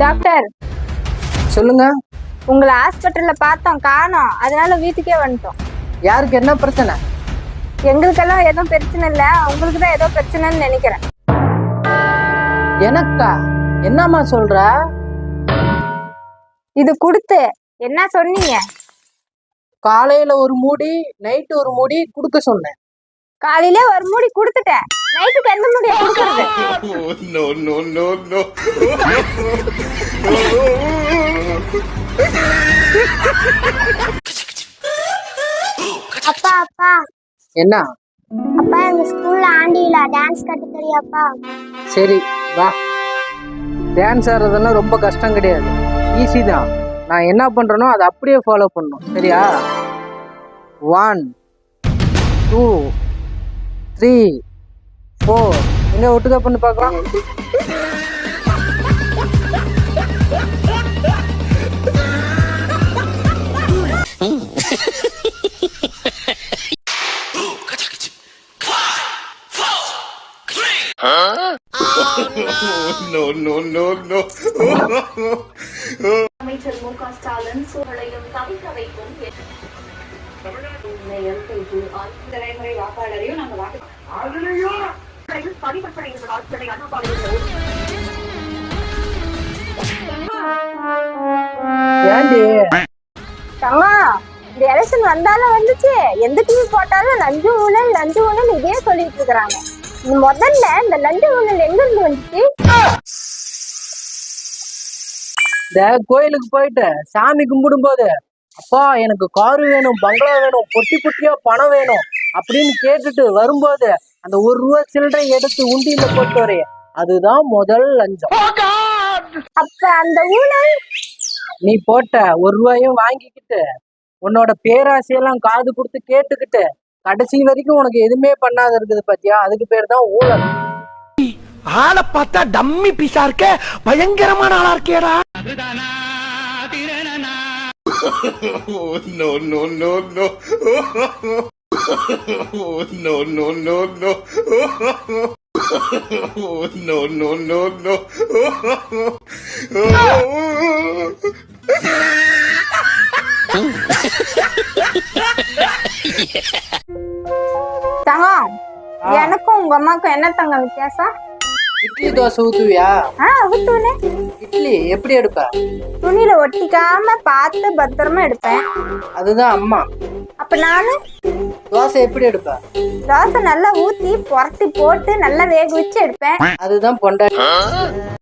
Doctor சொல்லுங்க. உங்களை ஹாஸ்பிட்டல்ல பார்த்தோம், காணோம். அதனால வீட்டுக்கே வந்துட்டோம். யாருக்கு என்ன பிரச்சனை? எங்களுக்கெல்லாம் எதுவும் பிரச்சனை இல்ல, உங்களுக்கு தான் ஏதோ பிரச்சனைன்னு நினைக்கிறேன். எனக்கா? என்னம்மா சொல்ற? இது கொடுத்து என்ன சொன்னீங்க? காலையில ஒரு மூடி, நைட்டு ஒரு மூடி குடுக்க சொன்னேன். காலையில ஒரு மூடி கொடுத்துட்டேன், நைட்டுக்கு எந்த மூடியை கொடுக்கறது? No, no, no, no. அப்பா அப்பா என்ன? அப்பா எங்க ஸ்கூல்ல ஆண்டியில டான்ஸ் கத்து தெரியாப்பா? சரி வா. டான்ஸ் ஆடுறதெல்லாம் ரொம்ப கஷ்டம் கிடையாது, ஈஸி தான். நான் என்ன பண்றேனோ அதை அப்படியே ஃபாலோ பண்ணணும், சரியா? 1 2 3 4 எங்க ஒட்டுக்கா பண்ணி பார்க்கலாம். No, no, no, no. அமைச்சர் மு.க. ஸ்டாலின் சூழலையும் தவிர்க்க வைக்கும் தலைமுறை வாக்காளரையும் நாங்கள் ஏண்டி? அம்மா, இந்த எலெக்ஷன் வந்தாலும் வந்துச்சு, எந்த டிவி போட்டாலும் லஞ்சு ஊழல் இதே சொல்லிட்டு இருக்கிறாங்க. முதல்ல இந்த லஞ்சு ஊழல் எங்க இருந்து வந்துச்சு? இந்த கோயிலுக்கு போயிட்டு சாமி கும்பிடும் போது, அப்பா எனக்கு காரு வேணும், பங்களா வேணும், பொட்டி பொட்டியா பணம் வேணும் அப்படின்னு கேட்டுட்டு வரும்போது அந்த 1 ரூபா சில்லறை எடுத்து உண்டியில போட்டு வரைய, அதுதான் முதல் லஞ்சம். அப்ப அந்த ஊழல் நீ போட்ட 1 ரூபாயும் வாங்கிக்கிட்டு உன்னோட பேராசையெல்லாம் காது கொடுத்து கேட்டுக்கிட்டு கடைசி வரைக்கும் உனக்கு எதுவுமே பண்ணாத இருக்குது பாத்தியா, அதுக்கு பேர் தான் ஊழல். ஆளை பார்த்தா டம்மி பீஸா இருக்க, பயங்கரமான ஆளா இருக்கேடா. No, no, no, no. No, no, no, no. No, no, no, no. தங்கம், எனக்கும் உங்க அம்மாக்கும் என்ன தங்கம் வித்தியாசம்? இட்லி தோசை ஊத்துவியா? ஊத்துவனே. இட்லி எப்படி எடுப்ப? துணியில ஒட்டிக்காம பார்த்து பத்திரமா எடுப்பேன். அதுதான் அம்மா. அப்ப நானு தோசை எப்படி எடுப்ப? தோசை நல்லா ஊத்தி புரட்டி போட்டு நல்லா வேக வச்சு எடுப்பேன். அதுதான் பொண்டாட்டி.